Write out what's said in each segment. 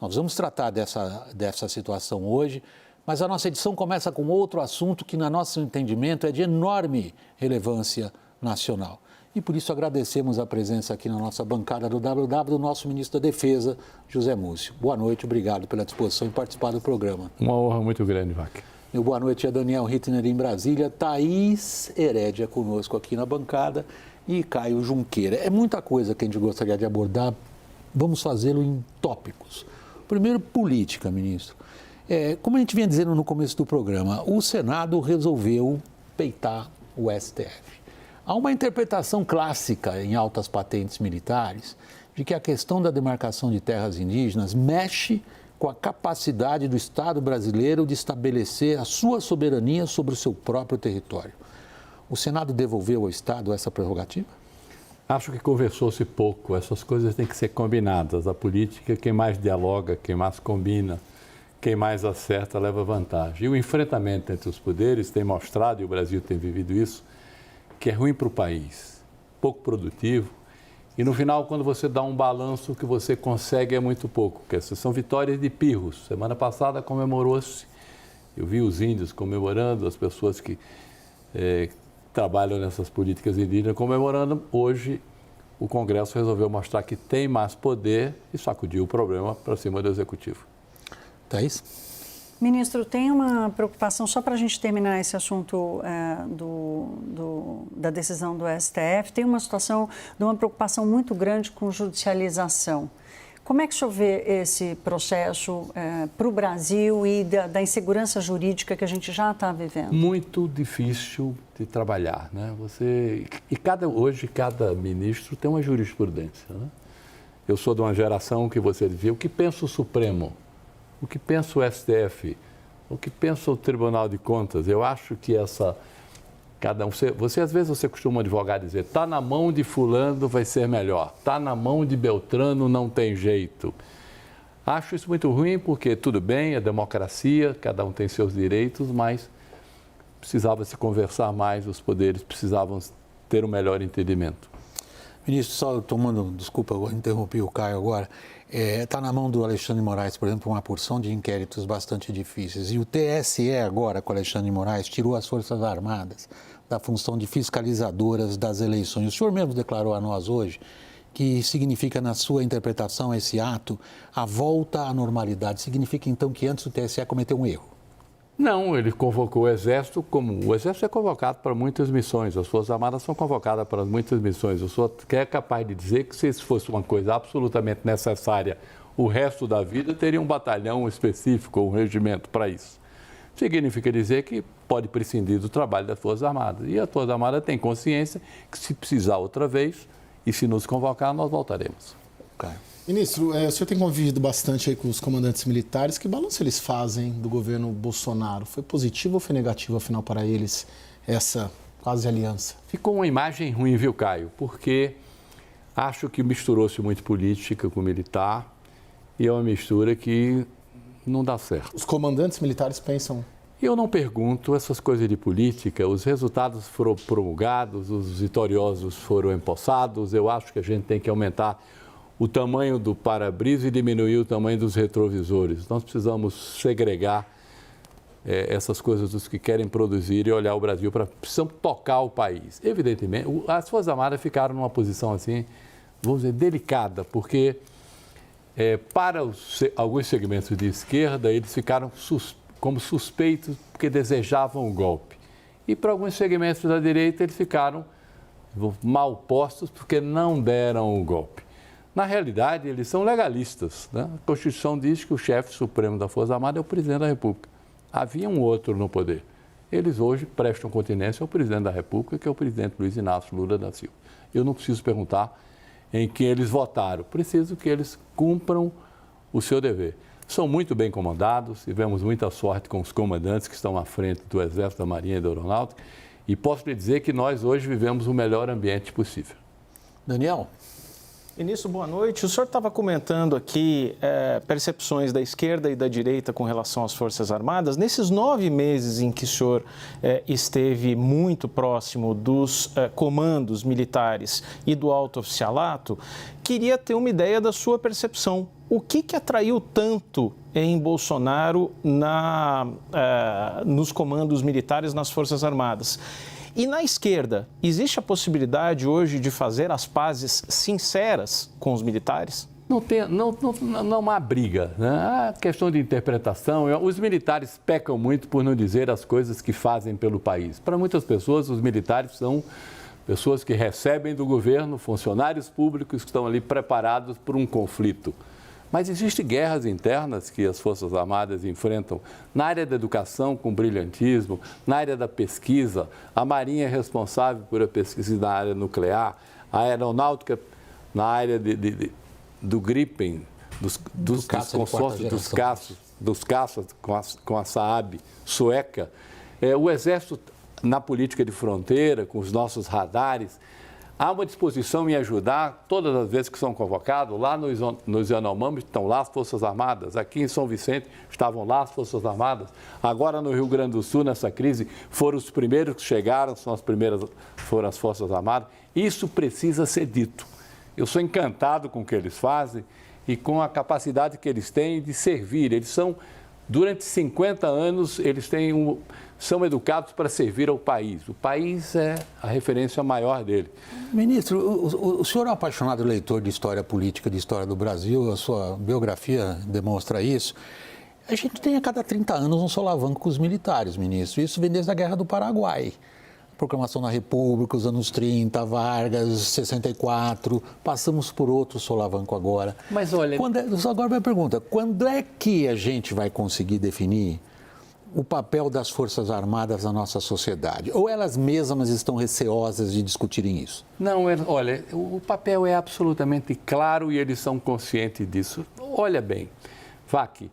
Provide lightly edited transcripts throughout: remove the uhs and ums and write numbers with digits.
Nós vamos tratar dessa situação hoje, mas a nossa edição começa com outro assunto que, no nosso entendimento, é de enorme relevância nacional. E por isso agradecemos a presença aqui na nossa bancada do WW do nosso ministro da Defesa, José Múcio. Boa noite, obrigado pela disposição em participar do programa. Uma honra muito grande, Vac. Meu boa noite a Daniel Hittner em Brasília, Thaís Herédia conosco aqui na bancada e Caio Junqueira. É muita coisa que a gente gostaria de abordar, vamos fazê-lo em tópicos. Primeiro, política, ministro. Como a gente vinha dizendo no começo do programa, o Senado resolveu peitar o STF. Há uma interpretação clássica em altas patentes militares de que a questão da demarcação de terras indígenas mexe com a capacidade do Estado brasileiro de estabelecer a sua soberania sobre o seu próprio território. O Senado devolveu ao Estado essa prerrogativa? Acho que conversou-se pouco. Essas coisas têm que ser combinadas. A política, quem mais dialoga, quem mais combina, quem mais acerta, leva vantagem. E o enfrentamento entre os poderes tem mostrado, e o Brasil tem vivido isso, que é ruim para o país, pouco produtivo. E no final, quando você dá um balanço, o que você consegue é muito pouco, porque essas são vitórias de pirros. Semana passada comemorou-se, eu vi os índios comemorando, as pessoas que trabalham nessas políticas indígenas comemorando. Hoje, o Congresso resolveu mostrar que tem mais poder e sacudiu o problema para cima do Executivo. Thaís? Ministro, tem uma preocupação, só para a gente terminar esse assunto da decisão do STF, tem uma situação de uma preocupação muito grande com judicialização. Como é que o senhor vê esse processo para o Brasil e da insegurança jurídica que a gente já está vivendo? Muito difícil de trabalhar, né? Hoje cada ministro tem uma jurisprudência, né? Eu sou de uma geração que você dizia, o que pensa o Supremo? O que pensa o STF, o que pensa o Tribunal de Contas. Eu acho que às vezes você costuma advogar dizer, está na mão de fulano vai ser melhor, está na mão de Beltrano não tem jeito. Acho isso muito ruim porque tudo bem, é democracia, cada um tem seus direitos, mas precisava se conversar mais, os poderes precisavam ter um melhor entendimento. Ministro, só tomando, desculpa, eu interrompi o Caio agora, está na mão do Alexandre de Moraes, por exemplo, uma porção de inquéritos bastante difíceis. E o TSE agora, com o Alexandre de Moraes, tirou as Forças Armadas da função de fiscalizadoras das eleições. O senhor mesmo declarou a nós hoje que significa, na sua interpretação, esse ato, a volta à normalidade. Significa, então, que antes o TSE cometeu um erro? Não, ele convocou o Exército o Exército é convocado para muitas missões, as Forças Armadas são convocadas para muitas missões. Eu sou capaz de dizer que se isso fosse uma coisa absolutamente necessária, o resto da vida teria um batalhão específico, um regimento para isso. Significa dizer que pode prescindir do trabalho das Forças Armadas. E a Força Armada tem consciência que se precisar outra vez e se nos convocar, nós voltaremos. Caio. Ministro, o senhor tem convivido bastante aí com os comandantes militares. Que balanço eles fazem do governo Bolsonaro? Foi positivo ou foi negativo, afinal, para eles, essa quase aliança? Ficou uma imagem ruim, viu, Caio? Porque acho que misturou-se muito política com militar e é uma mistura que não dá certo. Os comandantes militares pensam... Eu não pergunto essas coisas de política, os resultados foram promulgados, os vitoriosos foram empossados. Eu acho que a gente tem que aumentar o tamanho do para-brisa e diminuir o tamanho dos retrovisores. Nós precisamos segregar essas coisas dos que querem produzir e olhar o Brasil precisamos tocar o país. Evidentemente, as Forças Armadas ficaram numa posição assim, vamos dizer, delicada, porque para alguns segmentos de esquerda, eles ficaram como suspeitos porque desejavam o golpe. E para alguns segmentos da direita, eles ficaram mal postos porque não deram o golpe. Na realidade, eles são legalistas, né? A Constituição diz que o chefe supremo da Força Armada é o presidente da República. Havia um outro no poder. Eles hoje prestam continência ao presidente da República, que é o presidente Luiz Inácio Lula da Silva. Eu não preciso perguntar em quem eles votaram, preciso que eles cumpram o seu dever. São muito bem comandados, tivemos muita sorte com os comandantes que estão à frente do Exército, da Marinha e da Aeronáutica, e posso lhe dizer que nós hoje vivemos o melhor ambiente possível. Daniel? Ministro, boa noite. O senhor estava comentando aqui percepções da esquerda e da direita com relação às Forças Armadas. Nesses 9 meses em que o senhor esteve muito próximo dos comandos militares e do alto oficialato, queria ter uma ideia da sua percepção. O que atraiu tanto em Bolsonaro nos comandos militares, nas Forças Armadas? E na esquerda, existe a possibilidade hoje de fazer as pazes sinceras com os militares? Não há briga, né? A questão de interpretação, os militares pecam muito por não dizer as coisas que fazem pelo país. Para muitas pessoas, os militares são pessoas que recebem do governo, funcionários públicos que estão ali preparados por um conflito. Mas existem guerras internas que as Forças Armadas enfrentam na área da educação com brilhantismo, na área da pesquisa. A Marinha é responsável por a pesquisa na área nuclear, a Aeronáutica na área do Gripen, dos consórcios, dos caças com a Saab sueca. O Exército na política de fronteira, com os nossos radares. Há uma disposição em ajudar todas as vezes que são convocados. Lá nos Yanomami estão lá as Forças Armadas. Aqui em São Vicente estavam lá as Forças Armadas. Agora no Rio Grande do Sul, nessa crise, foram os primeiros que chegaram, foram as Forças Armadas. Isso precisa ser dito. Eu sou encantado com o que eles fazem e com a capacidade que eles têm de servir. Eles são, durante 50 anos, são educados para servir ao país. O país é a referência maior dele. Ministro, o senhor é um apaixonado leitor de história política, de história do Brasil, a sua biografia demonstra isso. A gente tem a cada 30 anos um solavanco com os militares, ministro. Isso vem desde a Guerra do Paraguai. Proclamação da República, os anos 30, Vargas, 64, passamos por outro solavanco agora. Mas olha... Agora minha pergunta, quando é que a gente vai conseguir definir o papel das Forças Armadas na nossa sociedade? Ou elas mesmas estão receosas de discutirem isso? Não, olha, o papel é absolutamente claro e eles são conscientes disso. Olha bem, Vac,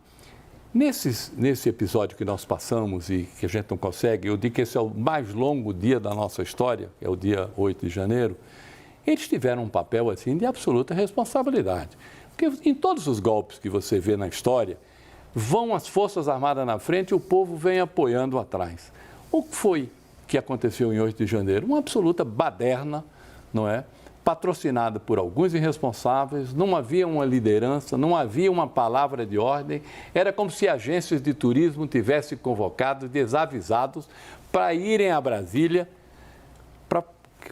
nesse episódio que nós passamos e que a gente não consegue, eu digo que esse é o mais longo dia da nossa história, é o dia 8 de janeiro, eles tiveram um papel assim de absoluta responsabilidade. Porque em todos os golpes que você vê na história, vão as Forças Armadas na frente e o povo vem apoiando atrás. O que foi que aconteceu em 8 de janeiro? Uma absoluta baderna, não é? Patrocinada por alguns irresponsáveis, não havia uma liderança, não havia uma palavra de ordem. Era como se agências de turismo tivessem convocado desavisados para irem a Brasília para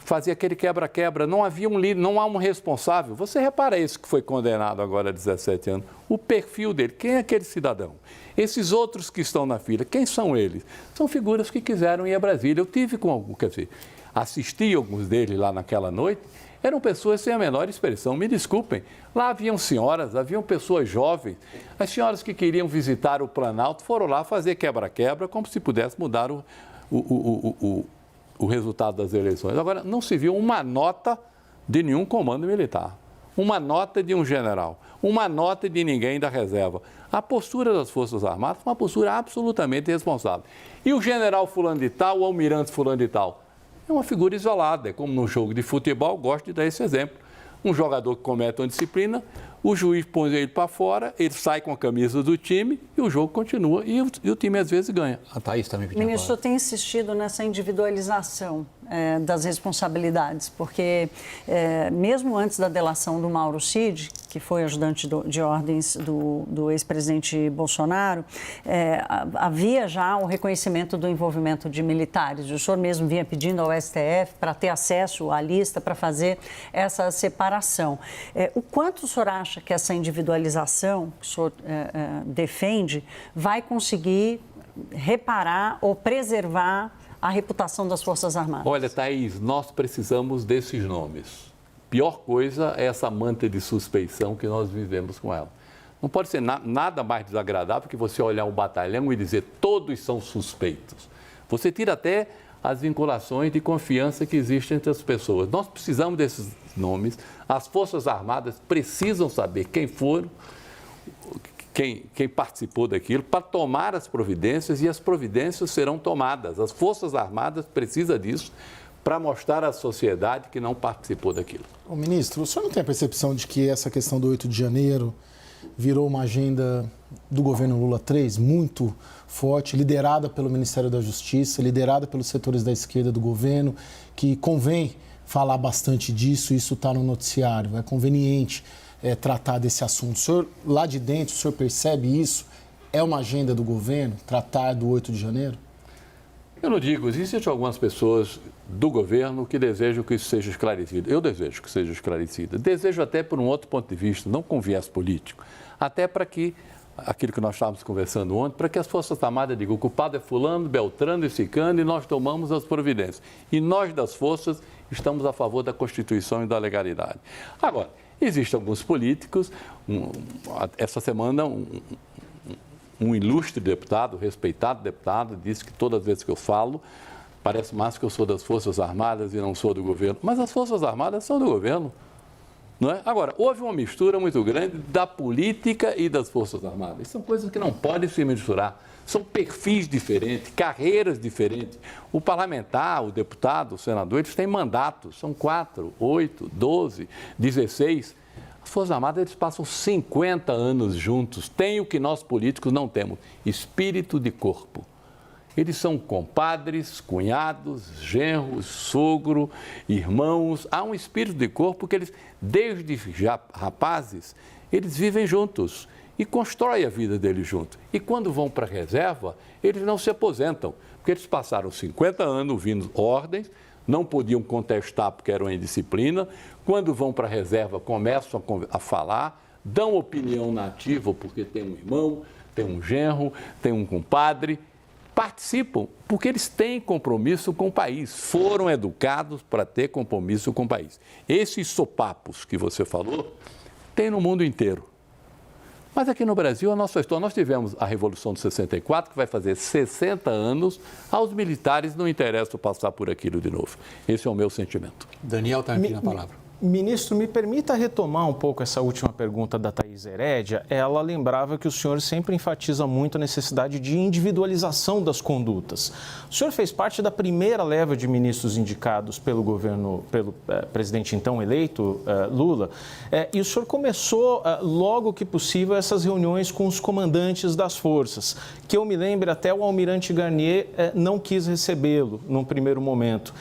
fazer aquele quebra-quebra. Não havia um líder, não há um responsável. Você repara isso que foi condenado agora há 17 anos. O perfil dele, quem é aquele cidadão? Esses outros que estão na fila, quem são eles? São figuras que quiseram ir a Brasília. Eu tive com algum, quer dizer, assisti alguns deles lá naquela noite. Eram pessoas sem a menor expressão, me desculpem. Lá haviam senhoras, haviam pessoas jovens. As senhoras que queriam visitar o Planalto foram lá fazer quebra-quebra, como se pudesse mudar o resultado das eleições. Agora, não se viu uma nota de nenhum comando militar, uma nota de um general, uma nota de ninguém da reserva. A postura das Forças Armadas foi uma postura absolutamente irresponsável. E o general fulano de tal, o almirante fulano de tal? É uma figura isolada, é como no jogo de futebol, gosto de dar esse exemplo. Um jogador que comete uma disciplina, o juiz põe ele para fora, ele sai com a camisa do time e o jogo continua e o time às vezes ganha. A Thaís também pediu. Ministro, tem insistido nessa individualização das responsabilidades, porque mesmo antes da delação do Mauro Cid, que foi ajudante de ordens do ex-presidente Bolsonaro, havia já o reconhecimento do envolvimento de militares. O senhor mesmo vinha pedindo ao STF para ter acesso à lista, para fazer essa separação. O quanto o senhor acha que essa individualização que o senhor defende vai conseguir reparar ou preservar a reputação das Forças Armadas? Olha, Thaís, nós precisamos desses nomes. Pior coisa é essa manta de suspeição que nós vivemos com ela. Não pode ser nada mais desagradável que você olhar um batalhão e dizer todos são suspeitos. Você tira até as vinculações de confiança que existem entre as pessoas. Nós precisamos desses nomes. As Forças Armadas precisam saber quem foram, quem participou daquilo, para tomar as providências, e as providências serão tomadas. As Forças Armadas precisam disso para mostrar à sociedade que não participou daquilo. Ô, ministro, o senhor não tem a percepção de que essa questão do 8 de janeiro virou uma agenda do governo Lula 3 muito forte, liderada pelo Ministério da Justiça, liderada pelos setores da esquerda do governo, que convém falar bastante disso, isso está no noticiário, é conveniente tratar desse assunto. O senhor, lá de dentro, o senhor percebe isso? É uma agenda do governo tratar do 8 de janeiro? Eu não digo, existem algumas pessoas do governo que desejam que isso seja esclarecido. Eu desejo que seja esclarecido. Desejo até por um outro ponto de vista, não com viés político. Até para que, aquilo que nós estávamos conversando ontem, para que as Forças Armadas digam: o culpado é fulano, beltrano e cicano, e nós tomamos as providências. E nós das Forças estamos a favor da Constituição e da legalidade. Agora, existem alguns políticos, essa semana um ilustre deputado, respeitado deputado, disse que todas as vezes que eu falo, parece mais que eu sou das Forças Armadas e não sou do governo. Mas as Forças Armadas são do governo, não é? Agora, houve uma mistura muito grande da política e das Forças Armadas. São coisas que não podem se misturar. São perfis diferentes, carreiras diferentes. O parlamentar, o deputado, o senador, eles têm mandatos. São 4, 8, 12, 16. As Forças Armadas, eles passam 50 anos juntos. Tem o que nós políticos não temos: espírito de corpo. Eles são compadres, cunhados, genros, sogro, irmãos. Há um espírito de corpo que eles, desde já rapazes, eles vivem juntos e constroem a vida deles juntos. E quando vão para a reserva, eles não se aposentam, porque eles passaram 50 anos ouvindo ordens, não podiam contestar porque era uma indisciplina. Quando vão para a reserva, começam a falar, dão opinião na ativa porque tem um irmão, tem um genro, tem um compadre. Participam porque eles têm compromisso com o país, foram educados para ter compromisso com o país. Esses sopapos que você falou, tem no mundo inteiro. Mas aqui no Brasil, a nossa história, nós tivemos a Revolução de 64, que vai fazer 60 anos, aos militares não interessa passar por aquilo de novo. Esse é o meu sentimento. Daniel está aqui na palavra. Ministro, me permita retomar um pouco essa última pergunta da Thaís Herédia. Ela lembrava que o senhor sempre enfatiza muito a necessidade de individualização das condutas. O senhor fez parte da primeira leva de ministros indicados pelo governo, pelo presidente então eleito, Lula, e o senhor começou, logo que possível, essas reuniões com os comandantes das forças, que eu me lembro até o almirante Garnier não quis recebê-lo num primeiro momento.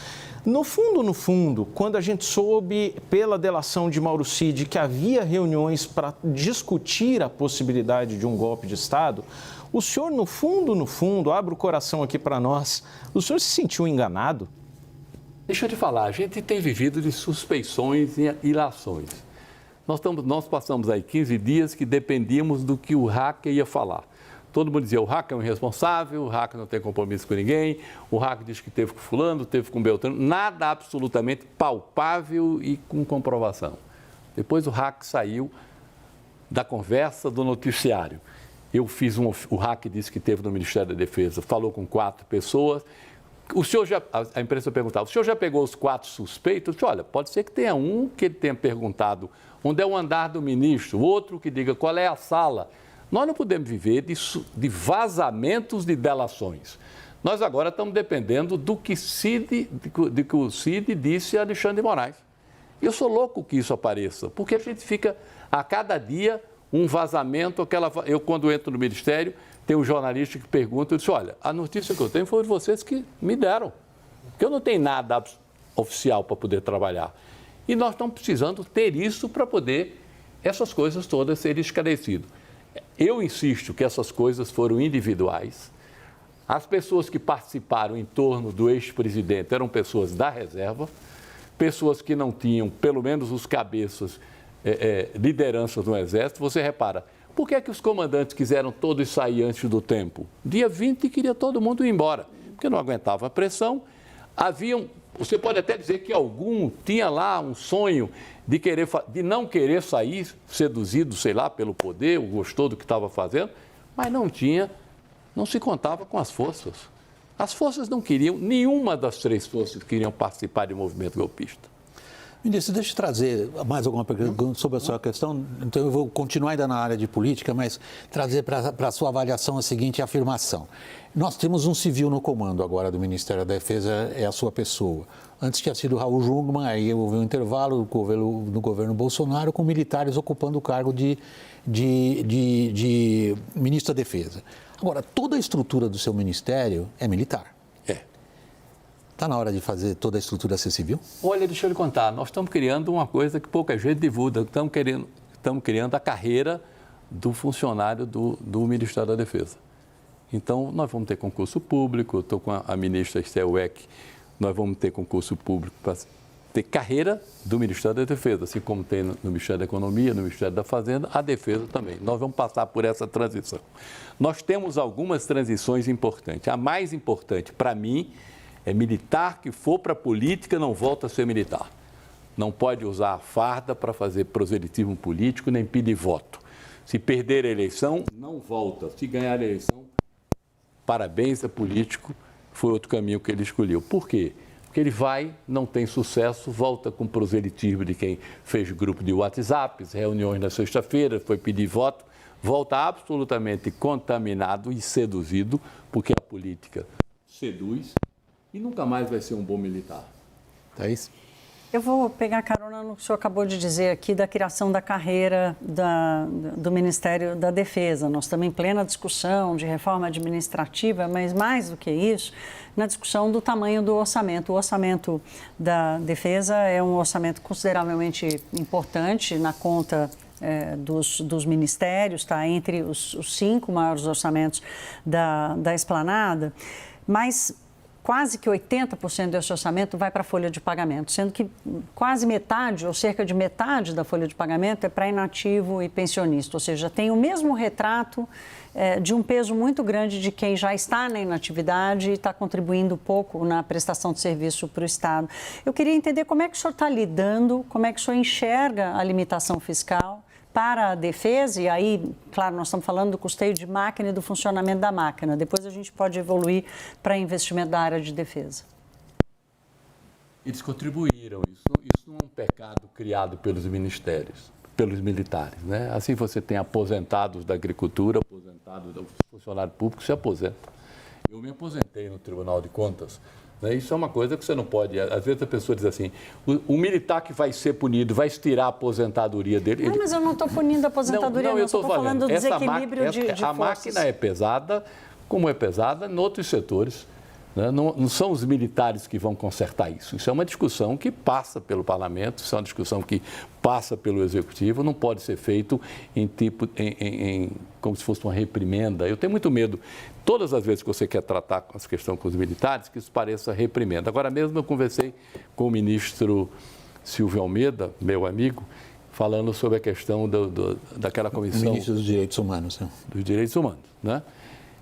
No fundo, quando a gente soube pela delação de Mauro Cid que havia reuniões para discutir a possibilidade de um golpe de Estado, o senhor, no fundo, abre o coração aqui para nós, o senhor se sentiu enganado? Deixa eu te falar, a gente tem vivido de suspeições e ilações. Nós passamos aí 15 dias que dependíamos do que o hacker ia falar. Todo mundo dizia: o hacker é um irresponsável, o hacker não tem compromisso com ninguém, o hacker diz que teve com fulano, teve com beltrano, nada absolutamente palpável e com comprovação. Depois o hacker saiu da conversa do noticiário. O hacker disse que teve no Ministério da Defesa, falou com 4 pessoas. A imprensa perguntava: o senhor já pegou os 4 suspeitos? Eu disse: olha, pode ser que tenha um que ele tenha perguntado onde é o andar do ministro, outro que diga qual é a sala. Nós não podemos viver de vazamentos de delações. Nós agora estamos dependendo do que o Cid disse a Alexandre de Moraes. Eu sou louco que isso apareça, porque a gente fica, a cada dia, um vazamento. Eu, quando entro no Ministério, tem um jornalista que pergunta, eu disse: olha, a notícia que eu tenho foi de vocês que me deram, porque eu não tenho nada oficial para poder trabalhar. E nós estamos precisando ter isso para poder essas coisas todas serem esclarecidas. Eu insisto que essas coisas foram individuais. As pessoas que participaram em torno do ex-presidente eram pessoas da reserva, pessoas que não tinham, pelo menos os cabeças, lideranças no Exército. Você repara, por que é que os comandantes quiseram todos sair antes do tempo? Dia 20 queria todo mundo ir embora, porque não aguentava a pressão. Você pode até dizer que algum tinha lá um sonho de não querer sair, seduzido, sei lá, pelo poder, gostou do que estava fazendo, mas não se contava com as forças. As forças não queriam, nenhuma das 3 forças queriam participar de movimento golpista. Ministro, deixa eu trazer mais alguma pergunta sobre a sua questão. Então, eu vou continuar ainda na área de política, mas trazer para a sua avaliação a seguinte afirmação. Nós temos um civil no comando agora do Ministério da Defesa, é a sua pessoa. Antes tinha sido Raul Jungmann, aí houve um intervalo no governo Bolsonaro com militares ocupando o cargo de ministro da Defesa. Agora, toda a estrutura do seu ministério é militar. Está na hora de fazer toda a estrutura ser civil? Olha, deixa eu lhe contar, nós estamos criando uma coisa que pouca gente divulga. estamos criando a carreira do funcionário do Ministério da Defesa. Então, nós vamos ter concurso público, eu estou com a ministra Estel Weck, nós vamos ter concurso público para ter carreira do Ministério da Defesa, assim como tem no Ministério da Economia, no Ministério da Fazenda, a Defesa também. Nós vamos passar por essa transição. Nós temos algumas transições importantes. A mais importante, para mim, é militar que for para a política não volta a ser militar. Não pode usar a farda para fazer proselitismo político nem pedir voto. Se perder a eleição, não volta. Se ganhar a eleição, parabéns a político, foi outro caminho que ele escolheu. Por quê? Porque ele vai, não tem sucesso, volta com proselitismo de quem fez grupo de WhatsApp, reuniões na sexta-feira, foi pedir voto, volta absolutamente contaminado e seduzido, porque a política seduz e nunca mais vai ser um bom militar. É isso? Eu vou pegar carona no que o senhor acabou de dizer aqui da criação da carreira do Ministério da Defesa. Nós estamos em plena discussão de reforma administrativa, mas mais do que isso, na discussão do tamanho do orçamento. O orçamento da Defesa é um orçamento consideravelmente importante na conta dos ministérios, está entre os 5 maiores orçamentos da Esplanada, mas quase que 80% desse orçamento vai para a folha de pagamento, sendo que quase metade, ou cerca de metade da folha de pagamento é para inativo e pensionista, ou seja, tem o mesmo retrato de um peso muito grande de quem já está na inatividade e está contribuindo pouco na prestação de serviço para o Estado. Eu queria entender como é que o senhor está lidando, como é que o senhor enxerga a limitação fiscal para a defesa, e aí, claro, nós estamos falando do custeio de máquina e do funcionamento da máquina. Depois a gente pode evoluir para investimento da área de defesa. Eles contribuíram. Isso não é um pecado criado pelos ministérios, pelos militares, né? Assim você tem aposentados da agricultura, aposentados do funcionário público se aposenta. Eu me aposentei no Tribunal de Contas. Isso é uma coisa que você não pode... Às vezes a pessoa diz assim, o militar que vai ser punido, vai estirar a aposentadoria dele... Não, mas eu não estou punindo a aposentadoria, eu estou falando do desequilíbrio de forças. A máquina é pesada, como é pesada em outros setores. Né? Não são os militares que vão consertar isso. Isso é uma discussão que passa pelo Parlamento, isso é uma discussão que passa pelo Executivo, não pode ser feito como se fosse uma reprimenda. Eu tenho muito medo, todas as vezes que você quer tratar com essa questão com os militares, que isso pareça reprimenda. Agora mesmo eu conversei com o ministro Silvio Almeida, meu amigo, falando sobre a questão daquela comissão... Ministro dos Direitos Humanos. Né? Dos Direitos Humanos, né?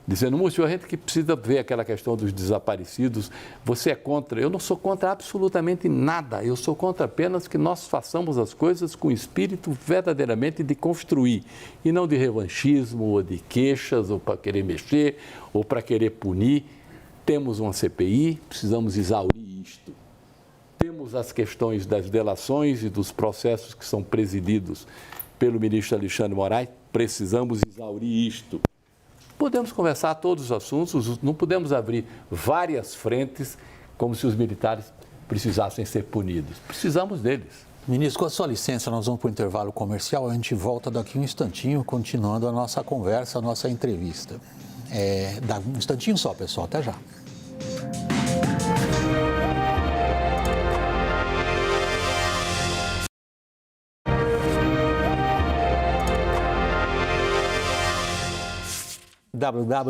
Dizendo, Múcio, a gente que precisa ver aquela questão dos desaparecidos, você é contra? Eu não sou contra absolutamente nada, eu sou contra apenas que nós façamos as coisas com espírito verdadeiramente de construir, e não de revanchismo, ou de queixas, ou para querer mexer, ou para querer punir. Temos uma CPI, precisamos exaurir isto. Temos as questões das delações e dos processos que são presididos pelo ministro Alexandre de Moraes, precisamos exaurir isto. Podemos conversar todos os assuntos, não podemos abrir várias frentes como se os militares precisassem ser punidos. Precisamos deles. Ministro, com a sua licença, nós vamos para o intervalo comercial. A gente volta daqui um instantinho, continuando a nossa conversa, a nossa entrevista. Dá um instantinho só, pessoal. Até já.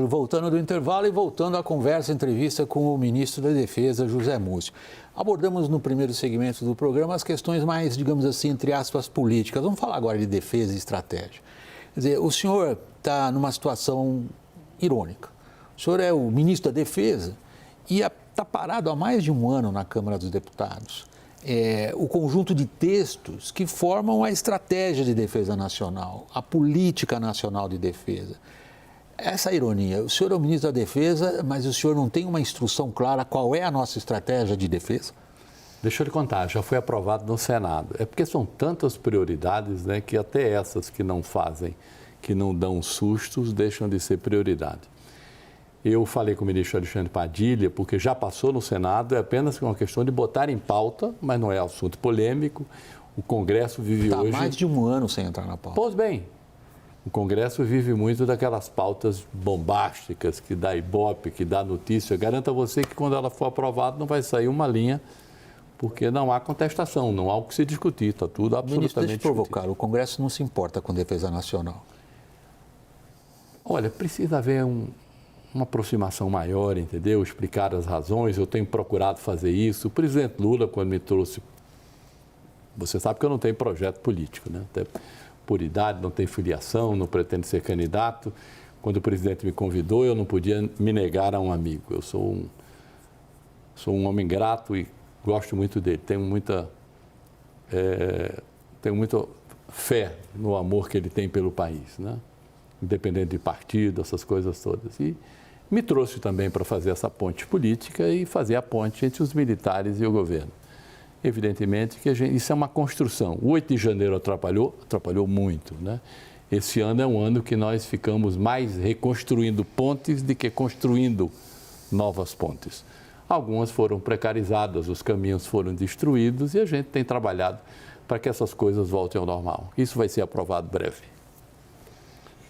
Voltando do intervalo e voltando à conversa, entrevista com o ministro da Defesa, José Múcio. Abordamos no primeiro segmento do programa as questões mais, digamos assim, entre aspas, políticas. Vamos falar agora de defesa e estratégia. Quer dizer, o senhor está numa situação irônica. O senhor é o ministro da Defesa e está parado há mais de um ano na Câmara dos Deputados. O conjunto de textos que formam a estratégia de defesa nacional, a política nacional de defesa. Essa ironia, o senhor é o ministro da Defesa, mas o senhor não tem uma instrução clara qual é a nossa estratégia de defesa? Deixa eu lhe contar, já foi aprovado no Senado. É porque são tantas prioridades, né, que até essas que não fazem, que não dão sustos, deixam de ser prioridade. Eu falei com o ministro Alexandre Padilha, porque já passou no Senado, é apenas uma questão de botar em pauta, mas não é assunto polêmico. O Congresso vive hoje... Está mais de um ano sem entrar na pauta. Pois bem, o Congresso vive muito daquelas pautas bombásticas, que dá ibope, que dá notícia. Garanto a você que quando ela for aprovada não vai sair uma linha porque não há contestação, não há o que se discutir, está tudo absolutamente Ministro, deixa eu provocar, discutido. o Congresso não se importa com defesa nacional. Olha, precisa haver uma aproximação maior, entendeu? Explicar as razões, eu tenho procurado fazer isso. O presidente Lula, quando me trouxe... Você sabe que eu não tenho projeto político, né? Até por idade, não tenho filiação, não pretendo ser candidato. Quando o presidente me convidou, eu não podia me negar a um amigo. Eu sou um homem grato e gosto muito dele. Tenho muita fé no amor que ele tem pelo país, né? Independente de partido, essas coisas todas. E me trouxe também para fazer essa ponte política e fazer a ponte entre os militares e o governo. Evidentemente que isso é uma construção. O 8 de janeiro atrapalhou muito, né? Esse ano é um ano que nós ficamos mais reconstruindo pontes do que construindo novas pontes. Algumas foram precarizadas, os caminhos foram destruídos e a gente tem trabalhado para que essas coisas voltem ao normal. Isso vai ser aprovado breve.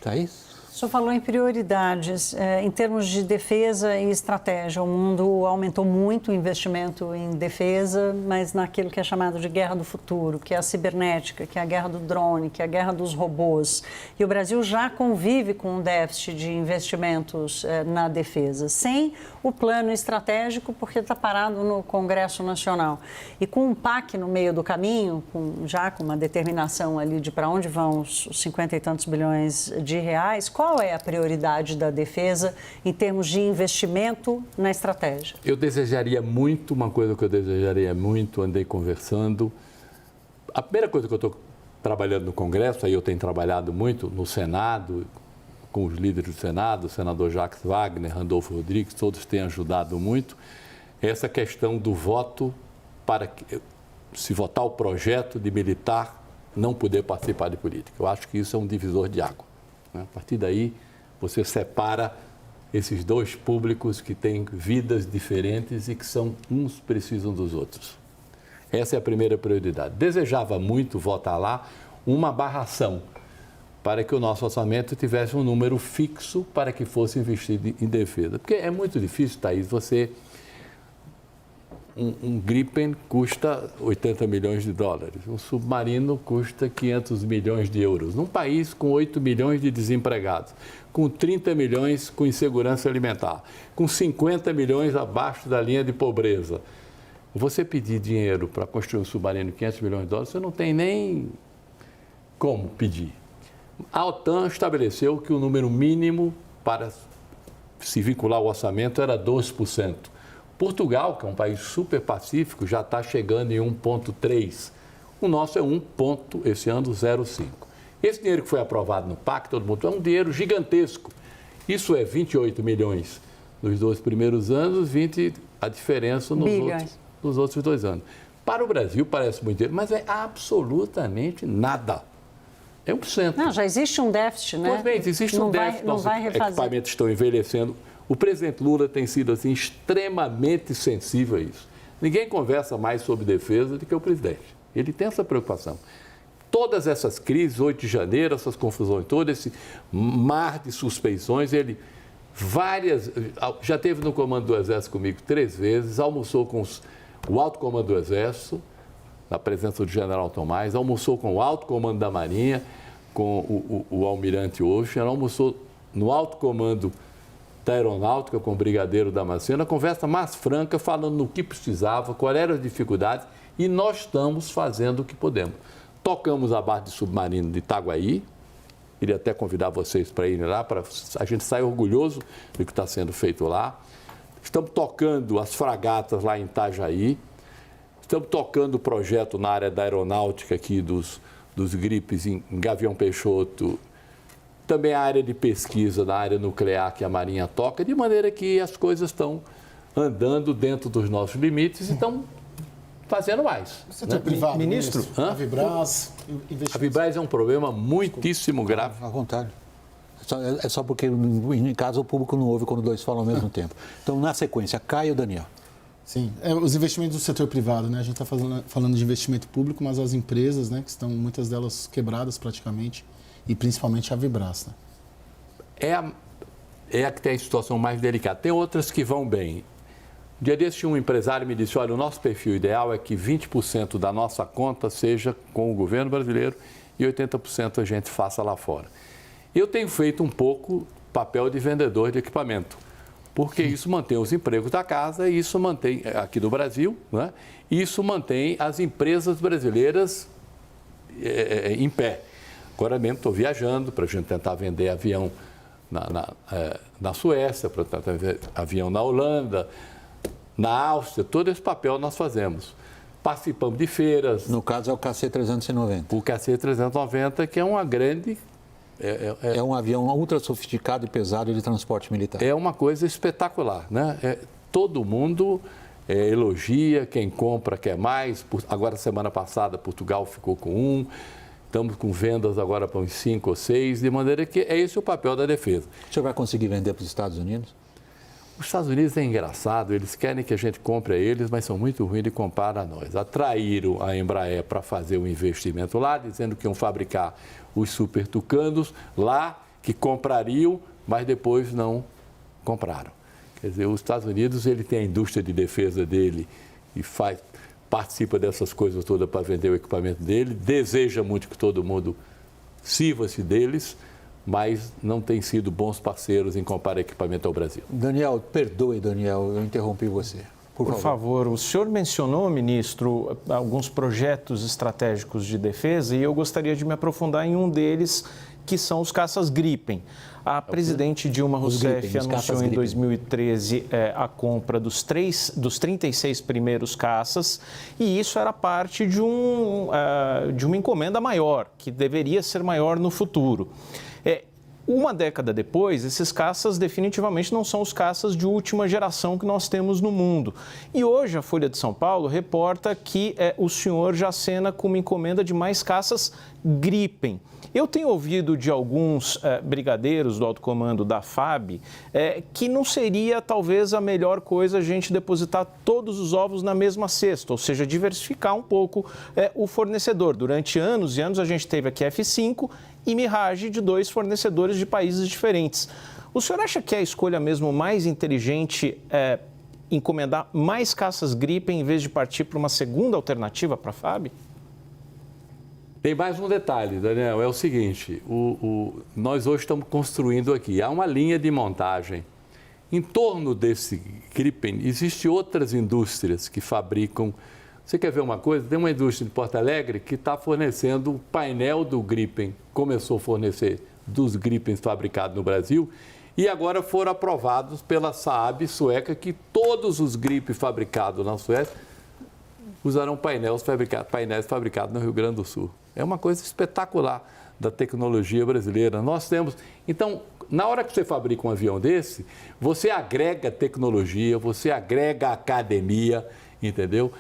Thaís? O senhor falou em prioridades. Em termos de defesa e estratégia, o mundo aumentou muito o investimento em defesa, mas naquilo que é chamado de guerra do futuro, que é a cibernética, que é a guerra do drone, que é a guerra dos robôs. E o Brasil já convive com um déficit de investimentos na defesa, sem o plano estratégico, porque está parado no Congresso Nacional. E com um PAC no meio do caminho, já com uma determinação ali de para onde vão os 50 e tantos bilhões de reais, qual é a prioridade da defesa em termos de investimento na estratégia? Eu desejaria muito, uma coisa que eu desejaria muito, andei conversando. A primeira coisa que eu estou trabalhando no Congresso, aí eu tenho trabalhado muito no Senado, com os líderes do Senado, o senador Jacques Wagner, Randolfo Rodrigues, todos têm ajudado muito, essa questão do voto para que, se votar o projeto de militar, não poder participar de política. Eu acho que isso é um divisor de água. A partir daí, você separa esses dois públicos que têm vidas diferentes e que uns precisam dos outros. Essa é a primeira prioridade. Desejava muito votar lá uma barração para que o nosso orçamento tivesse um número fixo para que fosse investido em defesa. Porque é muito difícil, Thaís, você... Um Gripen custa 80 milhões de dólares, um submarino custa 500 milhões de euros. Num país com 8 milhões de desempregados, com 30 milhões com insegurança alimentar, com 50 milhões abaixo da linha de pobreza. Você pedir dinheiro para construir um submarino de 500 milhões de dólares, você não tem nem como pedir. A OTAN estabeleceu que o número mínimo para se vincular ao orçamento era 12%. Portugal, que é um país super pacífico, já está chegando em 1,3%. O nosso é esse ano 0,5%. Esse dinheiro que foi aprovado no PAC, todo mundo, é um dinheiro gigantesco. Isso é 28 milhões nos 2 primeiros anos, 20 a diferença nos outros 2 anos. Para o Brasil parece muito dinheiro, mas é absolutamente nada. É 1%. Não, já existe um déficit, né? Pois bem, existe um déficit. Nossos equipamentos estão envelhecendo. O presidente Lula tem sido assim, extremamente sensível a isso. Ninguém conversa mais sobre defesa do que o presidente. Ele tem essa preocupação. Todas essas crises, 8 de janeiro, essas confusões todas, esse mar de suspeições, ele já esteve no comando do Exército comigo 3 vezes, almoçou com o alto comando do Exército, na presença do general Tomás, almoçou com o alto comando da Marinha, com o almirante Ocean, almoçou no alto comando da Aeronáutica com o brigadeiro Damasceno, a conversa mais franca, falando no que precisava, quais eram as dificuldades, e nós estamos fazendo o que podemos. Tocamos a base de submarino de Itaguaí, queria até convidar vocês para irem lá, para a gente sair orgulhoso do que está sendo feito lá. Estamos tocando as fragatas lá em Itajaí, estamos tocando o projeto na área da aeronáutica aqui dos gripes em Gavião Peixoto, também a área de pesquisa na área nuclear que a Marinha toca, de maneira que as coisas estão andando dentro dos nossos limites e estão fazendo mais. O setor privado, ministro? A Vibraz, A Vibraz é um problema muitíssimo grave. À vontade. É só porque, em casa, o público não ouve quando 2 falam ao mesmo tempo. Então, na sequência, Caio e Daniel. Sim, os investimentos do setor privado, né? A gente está falando de investimento público, mas as empresas, né, que estão, muitas delas quebradas praticamente, e principalmente a Vibraz, né? É a que tem a situação mais delicada. Tem outras que vão bem. Um dia desse, um empresário me disse, olha, o nosso perfil ideal é que 20% da nossa conta seja com o governo brasileiro e 80% a gente faça lá fora. Eu tenho feito um pouco papel de vendedor de equipamento, porque isso mantém os empregos da casa e isso mantém, aqui do Brasil, né? E isso mantém as empresas brasileiras em pé. Agora mesmo estou viajando para a gente tentar vender avião na Suécia, para tentar vender avião na Holanda, na Áustria, todo esse papel nós fazemos. Participamos de feiras. No caso é o KC-390. O KC-390, que é uma grande... É um avião ultra sofisticado e pesado de transporte militar. É uma coisa espetacular, né? Todo mundo elogia, quem compra quer mais. Agora, semana passada, Portugal ficou com um. Estamos com vendas agora para uns 5 ou 6, de maneira que é esse o papel da defesa. O senhor vai conseguir vender para os Estados Unidos? Os Estados Unidos é engraçado, eles querem que a gente compre a eles, mas são muito ruins de comprar a nós. Atraíram a Embraer para fazer um investimento lá, dizendo que iam fabricar os Super Tucanos lá, que comprariam, mas depois não compraram. Quer dizer, os Estados Unidos, ele tem a indústria de defesa dele e participa dessas coisas todas para vender o equipamento dele, deseja muito que todo mundo sirva-se deles, mas não tem sido bons parceiros em comprar equipamento ao Brasil. Daniel, perdoe, Daniel, eu interrompi você. Por favor, o senhor mencionou, ministro, alguns projetos estratégicos de defesa e eu gostaria de me aprofundar em um deles, que são os caças Gripen. A presidente Dilma Rousseff anunciou em 2013 a compra dos 36 primeiros caças e isso era parte de uma encomenda maior, que deveria ser maior no futuro. Uma década depois, esses caças definitivamente não são os caças de última geração que nós temos no mundo. E hoje a Folha de São Paulo reporta que o senhor já acena com uma encomenda de mais caças Gripen. Eu tenho ouvido de alguns brigadeiros do alto comando da FAB que não seria talvez a melhor coisa a gente depositar todos os ovos na mesma cesta, ou seja, diversificar um pouco o fornecedor. Durante anos e anos a gente teve aqui F-5 e Mirage de 2 fornecedores de países diferentes. O senhor acha que é a escolha mesmo mais inteligente encomendar mais caças Gripen em vez de partir para uma segunda alternativa para a FAB? Tem mais um detalhe, Daniel, é o seguinte, nós hoje estamos construindo aqui, há uma linha de montagem. Em torno desse Gripen, existem outras indústrias que fabricam. Você quer ver uma coisa? Tem uma indústria de Porto Alegre que está fornecendo o painel do Gripen, começou a fornecer dos Gripens fabricados no Brasil e agora foram aprovados pela Saab sueca que todos os Gripen fabricados na Suécia usarão painéis fabricados no Rio Grande do Sul. É uma coisa espetacular da tecnologia brasileira. Nós temos... Então, na hora que você fabrica um avião desse, você agrega tecnologia, você agrega academia, entendeu?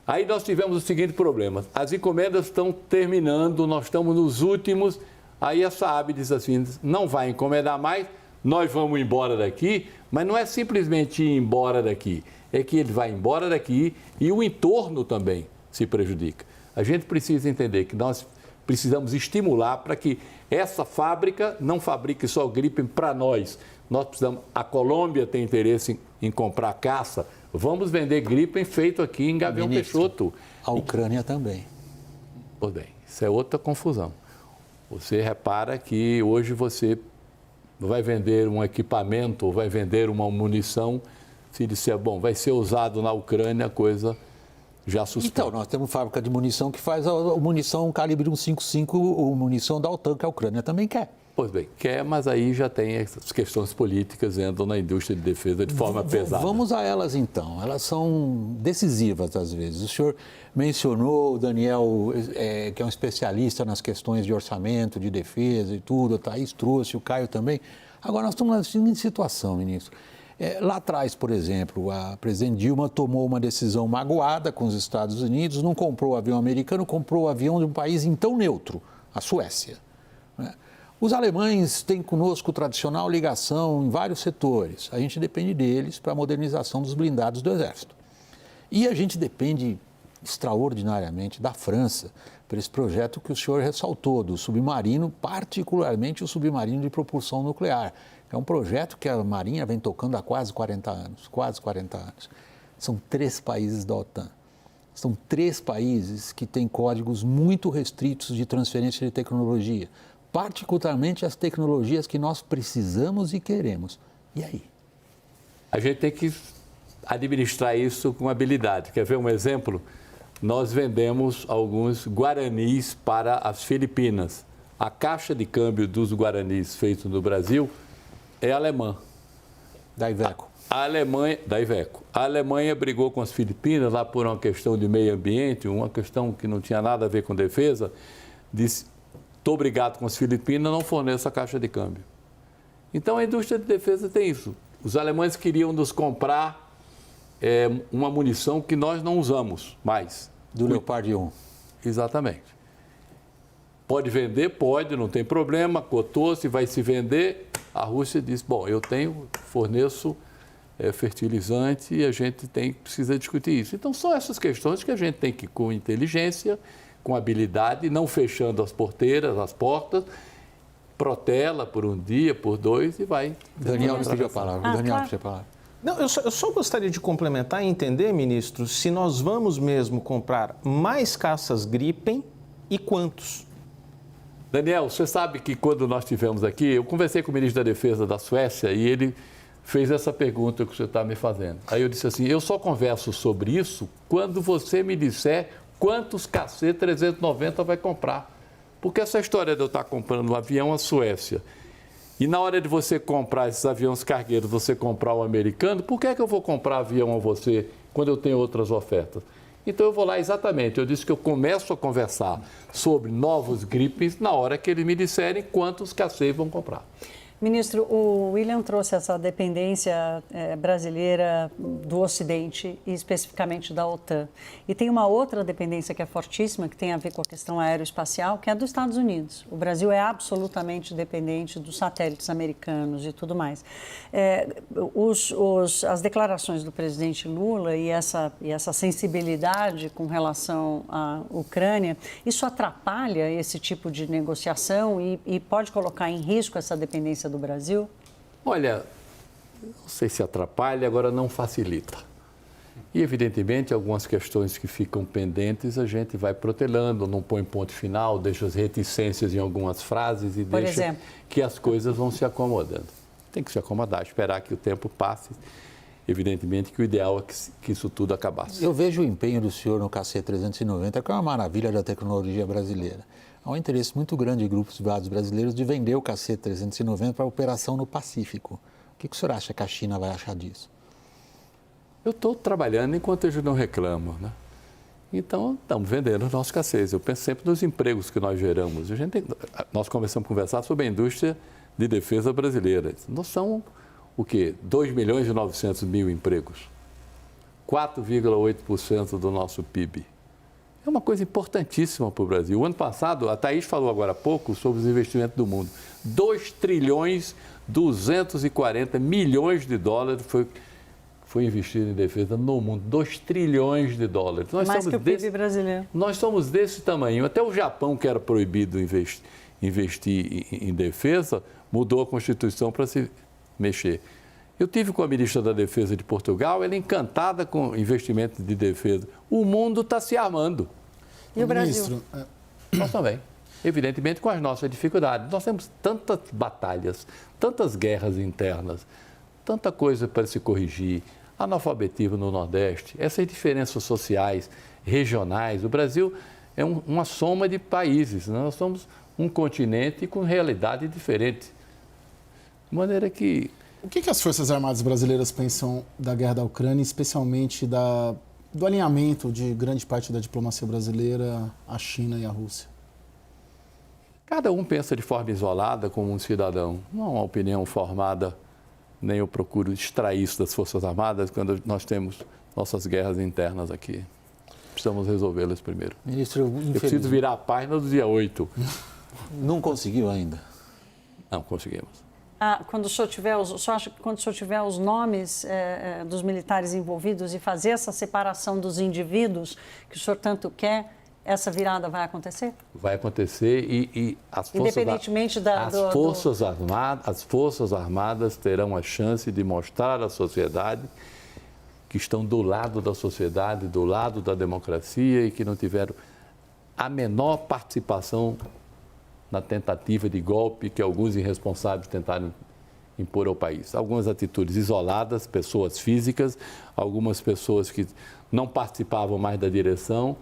Aí nós tivemos o seguinte problema, as encomendas estão terminando, nós estamos nos últimos, aí a Saab diz assim, não vai encomendar mais, nós vamos embora daqui, mas não é simplesmente ir embora daqui, é que ele vai embora daqui e o entorno também se prejudica. A gente precisa entender que nós precisamos estimular para que essa fábrica não fabrique só Gripen para nós. Nós precisamos, a Colômbia tem interesse em comprar caça, vamos vender Gripen feito aqui em Gavião Peixoto. A Ucrânia também. Pois bem, isso é outra confusão. Você repara que hoje você vai vender um equipamento ou vai vender uma munição, se disser, bom, vai ser usado na Ucrânia, coisa já suspeita. Então, nós temos fábrica de munição que faz a munição calibre 155, ou munição da OTAN, que a Ucrânia também quer. Pois bem, quer, mas aí já tem essas questões políticas entram na indústria de defesa de forma pesada. Vamos a elas então. Elas são decisivas às vezes. O senhor mencionou, o Daniel, que é um especialista nas questões de orçamento, de defesa e tudo, a Thaís trouxe, o Caio também. Agora, nós estamos na seguinte situação, ministro. Lá atrás, por exemplo, a presidente Dilma tomou uma decisão magoada com os Estados Unidos, não comprou o avião americano, comprou o avião de um país então neutro, a Suécia. Né? Os alemães têm conosco tradicional ligação em vários setores. A gente depende deles para a modernização dos blindados do Exército. E a gente depende extraordinariamente da França para esse projeto que o senhor ressaltou, do submarino, particularmente o submarino de propulsão nuclear. É um projeto que a Marinha vem tocando há quase 40 anos, São 3 países da OTAN. São 3 países que têm códigos muito restritos de transferência de tecnologia, particularmente as tecnologias que nós precisamos e queremos. E aí? A gente tem que administrar isso com habilidade. Quer ver um exemplo? Nós vendemos alguns guaranis para as Filipinas. A caixa de câmbio dos guaranis feito no Brasil é alemã. Da Iveco. Da Iveco. A Alemanha brigou com as Filipinas lá por uma questão de meio ambiente, uma questão que não tinha nada a ver com defesa. Disse, estou brigado com as Filipinas, não forneço a caixa de câmbio. Então a indústria de defesa tem isso. Os alemães queriam nos comprar uma munição que nós não usamos mais. Do Leopard 1. Exatamente. Pode vender? Pode, não tem problema, cotou-se, vai se vender. A Rússia diz, bom, forneço fertilizante e a gente precisa discutir isso. Então, são essas questões que a gente tem que, com inteligência, com habilidade, não fechando as porteiras, as portas, protela por um dia, por 2 e vai. Daniel, pediu a palavra. Claro. Não, eu só gostaria de complementar e entender, ministro, se nós vamos mesmo comprar mais caças Gripen e quantos? Daniel, você sabe que quando nós estivemos aqui, eu conversei com o ministro da Defesa da Suécia e ele fez essa pergunta que você está me fazendo. Aí eu disse assim, eu só converso sobre isso quando você me disser quantos KC-390 vai comprar. Porque essa história de eu estar comprando um avião à Suécia e na hora de você comprar esses aviões cargueiros, você comprar um americano, por que é que eu vou comprar avião a você quando eu tenho outras ofertas? Então eu vou lá exatamente, eu disse que eu começo a conversar sobre novos Gripens na hora que eles me disserem quantos KC vão comprar. Ministro, o William trouxe essa dependência brasileira do Ocidente e especificamente da OTAN. E tem uma outra dependência que é fortíssima, que tem a ver com a questão aeroespacial, que é a dos Estados Unidos. O Brasil é absolutamente dependente dos satélites americanos e tudo mais. As declarações do presidente Lula e essa sensibilidade com relação à Ucrânia, isso atrapalha esse tipo de negociação e pode colocar em risco essa dependência do Brasil? Olha, não sei se atrapalha, agora não facilita. E, evidentemente, algumas questões que ficam pendentes a gente vai protelando, não põe ponto final, deixa as reticências em algumas frases e deixa que as coisas vão se acomodando. Tem que se acomodar, esperar que o tempo passe. Evidentemente que o ideal é que isso tudo acabasse. Eu vejo o empenho do senhor no KC-390, que é uma maravilha da tecnologia brasileira. Há um interesse muito grande de grupos privados brasileiros de vender o KC-390 para operação no Pacífico. O que o senhor acha que a China vai achar disso? Eu estou trabalhando enquanto eles não reclamam, né? Então, estamos vendendo os nossos KCs. Eu penso sempre nos empregos que nós geramos. Nós começamos a conversar sobre a indústria de defesa brasileira. Nós somos, o quê? 2.900.000 empregos. 4,8% do nosso PIB. É uma coisa importantíssima para o Brasil. O ano passado, a Thaís falou agora há pouco sobre os investimentos do mundo. 2.240 bilhões de dólares foi investido em defesa no mundo. 2 trilhões de dólares. Mais que o PIB brasileiro. Nós somos desse tamanho. Até o Japão, que era proibido investir em defesa, mudou a Constituição para se mexer. Eu tive com a ministra da Defesa de Portugal, ela é encantada com investimento de defesa. O mundo está se armando. E o Brasil? Ministro, Nós também. Evidentemente com as nossas dificuldades. Nós temos tantas batalhas, tantas guerras internas, tanta coisa para se corrigir. Analfabetismo no Nordeste, essas diferenças sociais, regionais. O Brasil é uma soma de países. Nós somos um continente com realidade diferente. De maneira que... O que as Forças Armadas brasileiras pensam da guerra da Ucrânia, especialmente do alinhamento de grande parte da diplomacia brasileira à China e à Rússia? Cada um pensa de forma isolada como um cidadão. Não é uma opinião formada, nem eu procuro extrair isso das Forças Armadas quando nós temos nossas guerras internas aqui. Precisamos resolvê-las primeiro. Ministro, eu preciso virar a página do dia 8. Não conseguiu ainda? Não conseguimos. Quando o senhor tiver os nomes dos militares envolvidos e fazer essa separação dos indivíduos que o senhor tanto quer, essa virada vai acontecer? Vai acontecer e as Independentemente as Forças Armadas terão a chance de mostrar à sociedade que estão do lado da sociedade, do lado da democracia e que não tiveram a menor participação na tentativa de golpe que alguns irresponsáveis tentaram impor ao país. Algumas atitudes isoladas, pessoas físicas, algumas pessoas que não participavam mais da direção,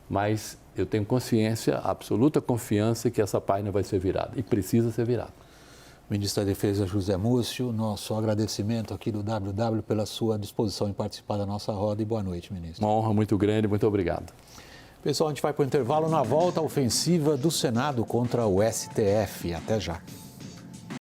mas eu tenho consciência, absoluta confiança que essa página vai ser virada e precisa ser virada. Ministro da Defesa José Múcio, nosso agradecimento aqui do WW pela sua disposição em participar da nossa roda e boa noite, ministro. Uma honra muito grande, muito obrigado. Pessoal, a gente vai para o intervalo. Na volta, a ofensiva do Senado contra o STF. Até já.